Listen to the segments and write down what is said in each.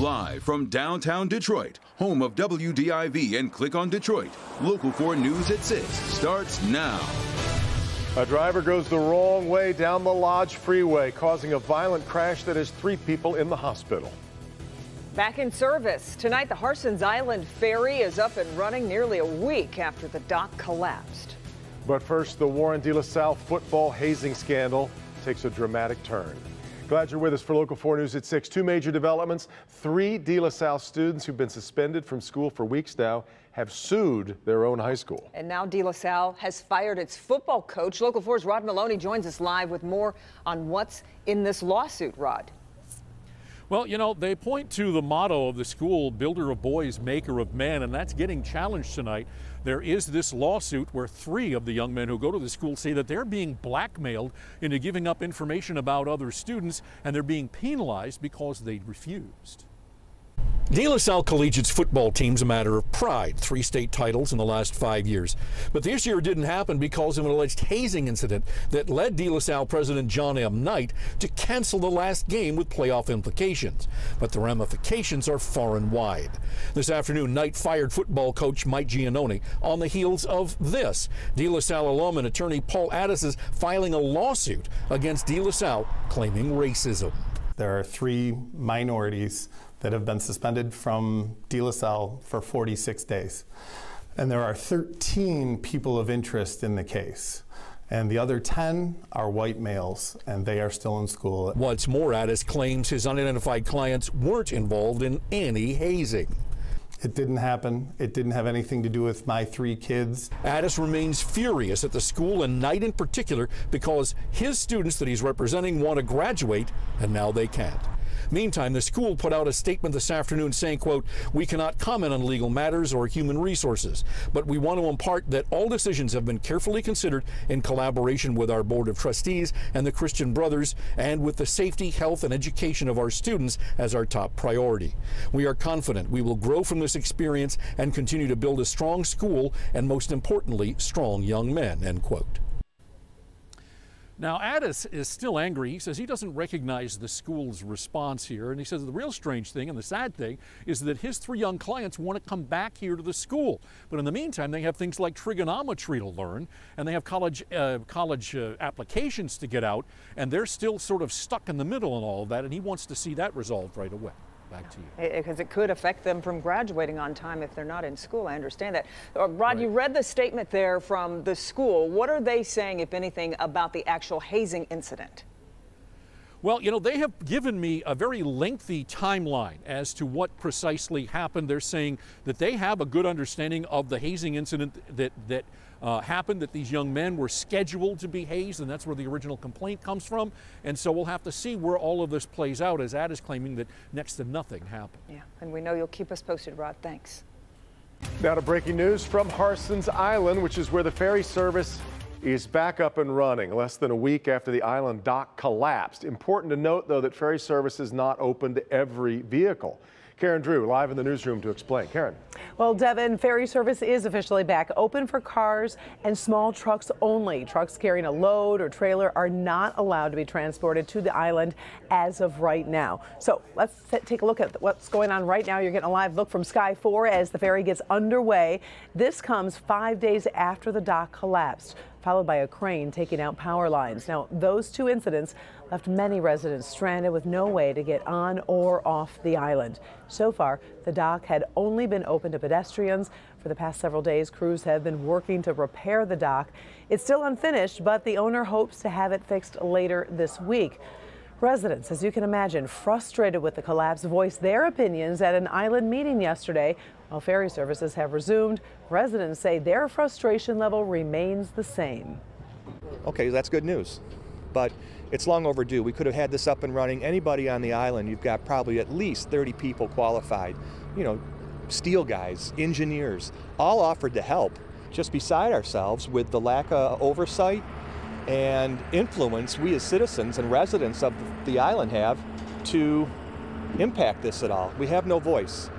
Live from downtown Detroit, home of WDIV and Click on Detroit, Local 4 News at 6 starts now. A driver goes the wrong way down the Lodge Freeway, causing a violent crash that has 3 people in the hospital. Back in service. Tonight, the Harsens Island ferry is up and running nearly a week after the dock collapsed. But first, the Warren De La Salle football hazing scandal takes a dramatic turn. Glad you're with us for Local 4 News at 6. 2 major developments. 3 De La Salle students who've been suspended from school for weeks now have sued their own high school. And now De La Salle has fired its football coach. Local 4's Rod Maloney joins us live with more on what's in this lawsuit, Rod. Well, you know, they point to the motto of the school, builder of boys, maker of men, and that's getting challenged tonight. There is this lawsuit where 3 of the young men who go to the school say that they're being blackmailed into giving up information about other students, and they're being penalized because they refused. De La Salle Collegiate's football team's a matter of pride, 3 state titles in the last 5 years. But this year didn't happen because of an alleged hazing incident that led De La Salle President John M. Knight to cancel the last game with playoff implications. But the ramifications are far and wide. This afternoon, Knight fired football coach Mike Giannone on the heels of this. De La Salle alum and attorney Paul Addis is filing a lawsuit against De La Salle claiming racism. There are 3 minorities that have been suspended from De La Salle for 46 days. And there are 13 people of interest in the case. And the other 10 are white males, and they are still in school. What's more, Addis claims his unidentified clients weren't involved in any hazing. It didn't happen. It didn't have anything to do with my 3 kids. Addis remains furious at the school and Knight in particular because his students that he's representing want to graduate and now they can't. Meantime, the school put out a statement this afternoon saying, quote, "We cannot comment on legal matters or human resources, but we want to impart that all decisions have been carefully considered in collaboration with our Board of Trustees and the Christian Brothers and with the safety, health, and education of our students as our top priority. We are confident we will grow from this experience and continue to build a strong school and, most importantly, strong young men," end quote. Now, Addis is still angry. He says he doesn't recognize the school's response here. And he says the real strange thing and the sad thing is that his 3 young clients want to come back here to the school. But in the meantime, they have things like trigonometry to learn, and they have college applications to get out, and they're still sort of stuck in the middle in all of that, and he wants to see that resolved right away. Back to you. Because it could affect them from graduating on time if they're not in school. I understand that. Rod, right. You read the statement there from the school. What are they saying, if anything, about the actual hazing incident? Well, you know, they have given me a very lengthy timeline as to what precisely happened. They're saying that they have a good understanding of the hazing incident that happened, that these young men were scheduled to be hazed, and that's where the original complaint comes from. And so we'll have to see where all of this plays out, as Ad is claiming that next to nothing happened. Yeah, and we know you'll keep us posted, Rod. Thanks. Now to breaking news from Harsens Island, which is where the ferry service is back up and running less than a week after the island dock collapsed. Important to note, though, that ferry service is not open to every vehicle. Karen Drew, live in the newsroom to explain. Karen. Well, Devin, ferry service is officially back open for cars and small trucks only. Trucks carrying a load or trailer are not allowed to be transported to the island as of right now. So let's take a look at what's going on right now. You're getting a live look from Sky 4 as the ferry gets underway. This comes 5 days after the dock collapsed, followed by a crane taking out power lines. Now, those 2 incidents left many residents stranded with no way to get on or off the island. So far, the dock had only been open to pedestrians. For the past several days, crews have been working to repair the dock. It's still unfinished, but the owner hopes to have it fixed later this week. Residents, as you can imagine, frustrated with the collapse, voiced their opinions at an island meeting yesterday. While ferry services have resumed, residents say their frustration level remains the same. Okay, that's good news, but it's long overdue. We could have had this up and running. Anybody on the island, you've got probably at least 30 people qualified, you know, steel guys, engineers, all offered to help. Just beside ourselves with the lack of oversight and influence we as citizens and residents of the island have to impact this at all. We have no voice.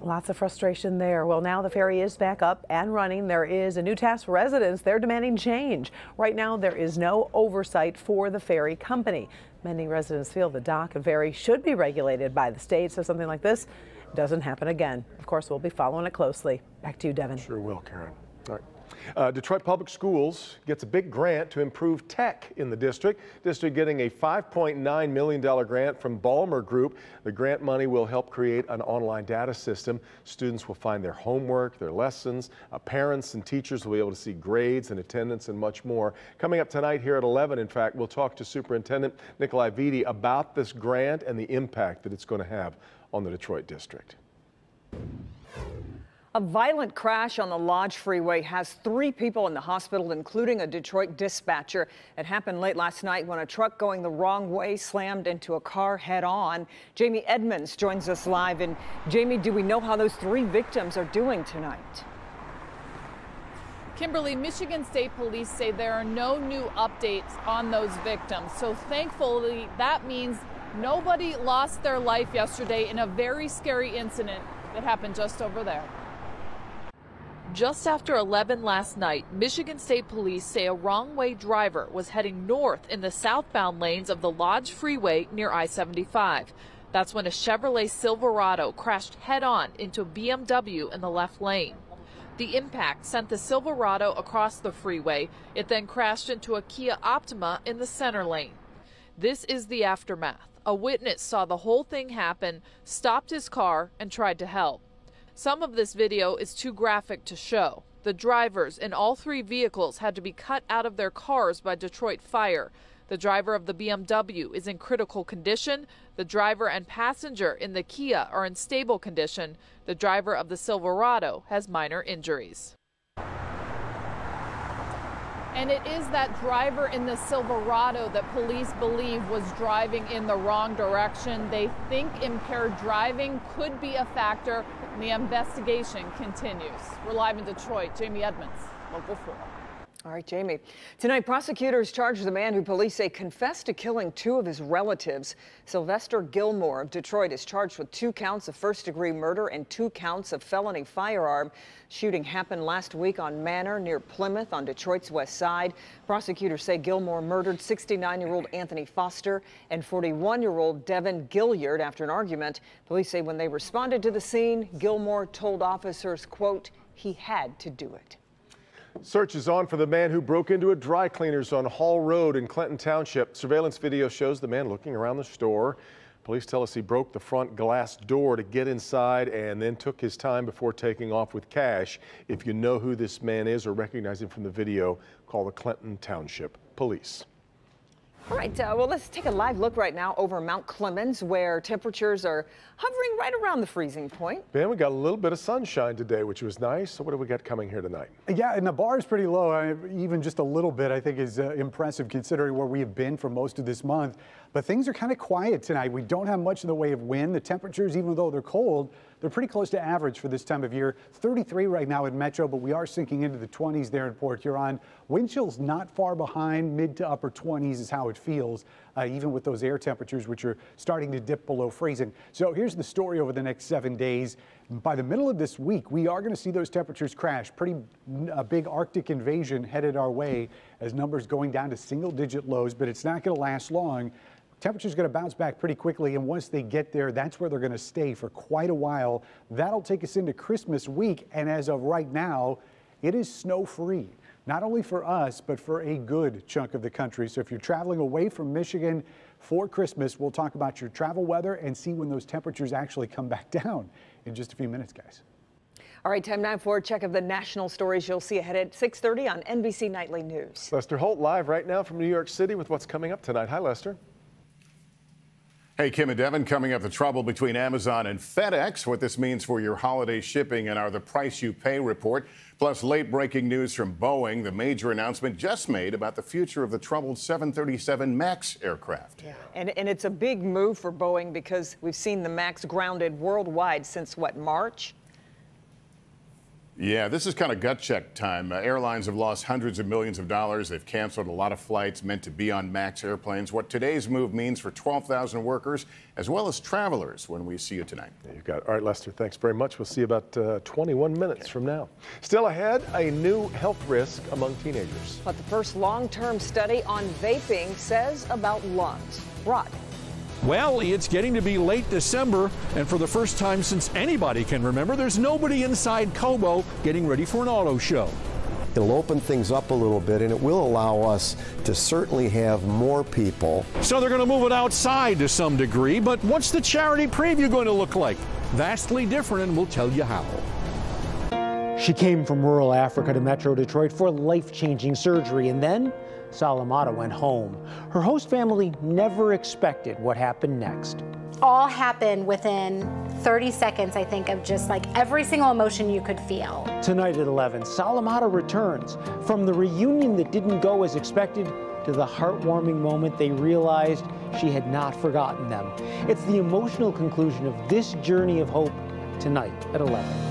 Lots of frustration there. Well, now the ferry is back up and running. There is a new task for residents. They're demanding change. Right now, there is no oversight for the ferry company. Many residents feel the dock and ferry should be regulated by the state so something like this doesn't happen again. Of course, we'll be following it closely. Back to you, Devin. Sure will, Karen. All right. Detroit Public Schools gets a big grant to improve tech in the district. District getting a $5.9 million grant from Ballmer Group. The grant money will help create an online data system. Students will find their homework, their lessons. Parents and teachers will be able to see grades and attendance and much more. Coming up tonight here at 11, in fact, we'll talk to Superintendent Nikolai Vitti about this grant and the impact that it's going to have on the Detroit district. A violent crash on the Lodge Freeway has 3 people in the hospital, including a Detroit dispatcher. It happened late last night when a truck going the wrong way slammed into a car head-on. Jamie Edmonds joins us live. And Jamie, do we know how those 3 victims are doing tonight? Kimberly, Michigan State Police say there are no new updates on those victims. So thankfully, that means nobody lost their life yesterday in a very scary incident that happened just over there. Just after 11 last night, Michigan State Police say a wrong-way driver was heading north in the southbound lanes of the Lodge Freeway near I-75. That's when a Chevrolet Silverado crashed head-on into a BMW in the left lane. The impact sent the Silverado across the freeway. It then crashed into a Kia Optima in the center lane. This is the aftermath. A witness saw the whole thing happen, stopped his car, and tried to help. Some of this video is too graphic to show. The drivers in all 3 vehicles had to be cut out of their cars by Detroit Fire. The driver of the BMW is in critical condition. The driver and passenger in the Kia are in stable condition. The driver of the Silverado has minor injuries. And it is that driver in the Silverado that police believe was driving in the wrong direction. They think impaired driving could be a factor, and the investigation continues. We're live in Detroit. Jamie Edmonds, Local 4. All right, Jamie. Tonight, prosecutors charged the man who police say confessed to killing 2 of his relatives. Sylvester Gilmore of Detroit is charged with 2 counts of first-degree murder and 2 counts of felony firearm. Shooting happened last week on Manor near Plymouth on Detroit's west side. Prosecutors say Gilmore murdered 69-year-old Anthony Foster and 41-year-old Devin Gilliard after an argument. Police say when they responded to the scene, Gilmore told officers, quote, he had to do it. Search is on for the man who broke into a dry cleaner's on Hall Road in Clinton Township. Surveillance video shows the man looking around the store. Police tell us he broke the front glass door to get inside and then took his time before taking off with cash. If you know who this man is or recognize him from the video, call the Clinton Township Police. All right, well, let's take a live look right now over Mount Clemens, where temperatures are hovering right around the freezing point. Ben, we got a little bit of sunshine today, which was nice. So what do we got coming here tonight? Yeah, and the bar is pretty low. Even just a little bit, I think, is impressive considering where we have been for most of this month. But things are kind of quiet tonight. We don't have much in the way of wind. The temperatures, even though they're cold, they're pretty close to average for this time of year. 33 right now in Metro, but we are sinking into the 20s there in Port Huron. Wind chill's not far behind. Mid to upper 20s is how it feels, even with those air temperatures, which are starting to dip below freezing. So here's the story over the next 7 days. By the middle of this week, we are going to see those temperatures crash. A big Arctic invasion headed our way as numbers going down to single-digit lows, but it's not going to last long. Temperature's going to bounce back pretty quickly, and once they get there, that's where they're going to stay for quite a while. That'll take us into Christmas week, and as of right now, it is snow-free. Not only for us, but for a good chunk of the country. So if you're traveling away from Michigan for Christmas, we'll talk about your travel weather and see when those temperatures actually come back down in just a few minutes, guys. All right, time now for a check of the national stories you'll see ahead at 6:30 on NBC Nightly News. Lester Holt live right now from New York City with what's coming up tonight. Hi, Lester. Hey, Kim and Devin, coming up, the trouble between Amazon and FedEx, what this means for your holiday shipping, and our The Price You Pay report. Plus, late-breaking news from Boeing, the major announcement just made about the future of the troubled 737 MAX aircraft. Yeah, and it's a big move for Boeing because we've seen the MAX grounded worldwide since, what, March? Yeah, this is kind of gut check time. Airlines have lost hundreds of millions of dollars. They've canceled a lot of flights meant to be on MAX airplanes. What today's move means for 12,000 workers as well as travelers when we see you tonight. Yeah, you got it. All right, Lester, thanks very much. We'll see you about 21 minutes from now. Still ahead, a new health risk among teenagers. What the first long-term study on vaping says about lungs. Rod. Well, it's getting to be late December, and for the first time since anybody can remember, there's nobody inside Cobo getting ready for an auto show. It'll open things up a little bit, and it will allow us to certainly have more people. So they're going to move it outside to some degree, but what's the charity preview going to look like? Vastly different, and we'll tell you how. She came from rural Africa to Metro Detroit for life-changing surgery, and then Salamata went home. Her host family never expected what happened next. All happened within 30 seconds, I think, of just like every single emotion you could feel. Tonight at 11, Salamata returns from the reunion that didn't go as expected to the heartwarming moment they realized she had not forgotten them. It's the emotional conclusion of this journey of hope tonight at 11.